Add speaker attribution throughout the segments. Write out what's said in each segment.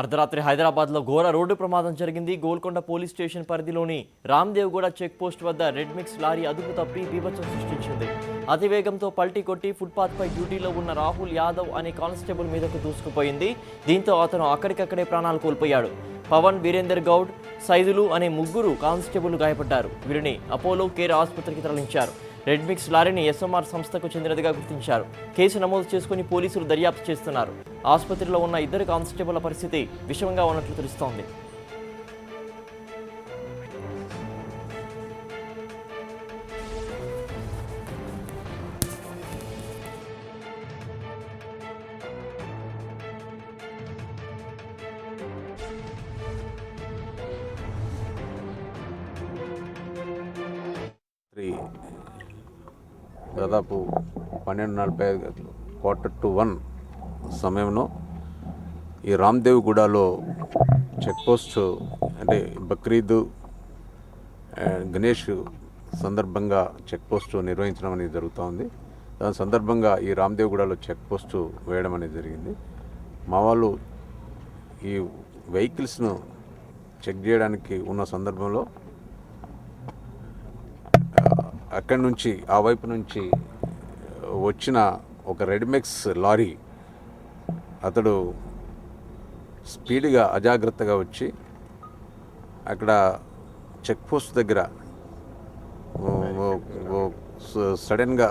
Speaker 1: అర్ధరాత్రి హైదరాబాద్లో ఘోర రోడ్డు ప్రమాదం జరిగింది. గోల్కొండ పోలీస్ స్టేషన్ పరిధిలోని రామ్దేవ్గూడ చెక్ పోస్ట్ వద్ద రెడ్ మిక్స్ లారీ అదుపు తప్పి బీభత్సం సృష్టించింది. అతివేగంతో పల్టీ కొట్టి ఫుట్పాత్పై డ్యూటీలో ఉన్న రాహుల్ యాదవ్ అనే కానిస్టేబుల్ మీదకు దూసుకుపోయింది. దీంతో అతను అక్కడికక్కడే ప్రాణాలు కోల్పోయాడు. పవన్, వీరేందర్ గౌడ్, సైదులు అనే ముగ్గురు కానిస్టేబుల్ గాయపడ్డారు. వీరిని అపోలో కేర్ ఆసుపత్రికి తరలించారు. రెడ్ మిక్స్ లారీని ఎస్ఎంఆర్ సంస్థకు చెందినదిగా గుర్తించారు. కేసు నమోదు చేసుకుని పోలీసులు దర్యాప్తు చేస్తున్నారు. ఆసుపత్రిలో ఉన్న ఇద్దరు కానిస్టేబుళ్ల పరిస్థితి విషమంగా ఉన్నట్లు తెలుస్తోంది.
Speaker 2: దాదాపు 12:45 1:45 సమయంలో ఈ రామ్దేవ్గూడలో చెక్ పోస్ట్ అంటే బక్రీద్ గణేష్ సందర్భంగా చెక్ పోస్ట్ నిర్వహించడం అనేది జరుగుతూ ఉంది. దాని సందర్భంగా ఈ రామ్దేవ్గూడలో చెక్ పోస్ట్ వేయడం అనేది జరిగింది. మా వాళ్ళు ఈ వెహికల్స్ను చెక్ చేయడానికి ఉన్న సందర్భంలో అక్కడి నుంచి ఆ వైపు నుంచి వచ్చిన ఒక రెడ్మిక్స్ లారీ అతడు స్పీడ్గా అజాగ్రత్తగా వచ్చి అక్కడ చెక్ పోస్ట్ దగ్గర సడన్గా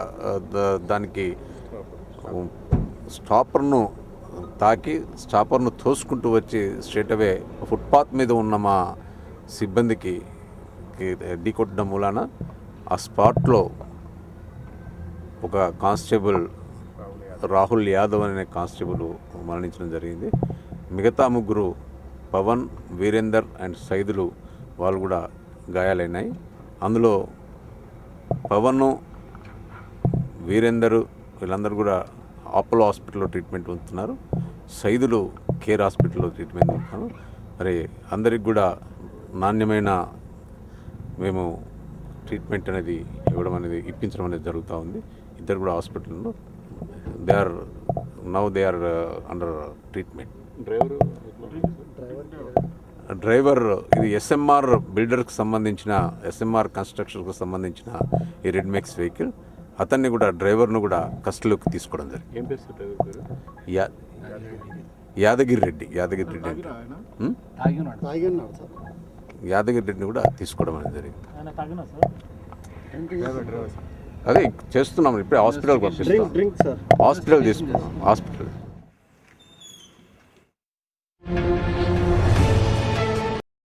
Speaker 2: దానికి స్టాపర్ను తాకి స్టాపర్ను తోసుకుంటూ వచ్చి స్ట్రేట్ అవే ఫుట్పాత్ మీద ఉన్న మా సిబ్బందికి ఢీకొట్టడం మూలాన ఆ స్పాట్లో ఒక కానిస్టేబుల్ రాహుల్ యాదవ్ అనే కానిస్టేబుల్ మరణించడం జరిగింది. మిగతా ముగ్గురు పవన్, వీరేందర్ అండ్ సైదులు వాళ్ళు కూడా గాయాలైనాయి. అందులో పవన్, వీరేందర్ వీళ్ళందరూ కూడా అపోలో హాస్పిటల్లో ట్రీట్మెంట్ పొందుతున్నారు. సైదులు కేర్ హాస్పిటల్లో ట్రీట్మెంట్ పొందుతున్నారు. మరి అందరికి కూడా నాణ్యమైన మేము ట్రీట్మెంట్ అనేది ఇవ్వడం అనేది ఇప్పించడం అనేది జరుగుతూ ఉంది. ఇద్దరు కూడా హాస్పిటల్లో they are under treatment. Driver ఇది ఎస్ఎంఆర్ బిల్డర్కి సంబంధించిన ఎస్ఎంఆర్ కన్స్ట్రక్షన్కు సంబంధించిన ఈ రెడ్ మిక్స్ వెహికల్. అతన్ని కూడా డ్రైవర్ను కూడా కస్టడీలోకి తీసుకోవడం జరిగింది. యాదగిరి రెడ్డి యాదగిరి రెడ్డిని కూడా తీసుకోవడం అనేది జరిగింది. అదే చేస్తున్నాం. ఇప్పుడే హాస్పిటల్కి పంపిస్తాం. హాస్పిటల్ తీసుకున్నాం.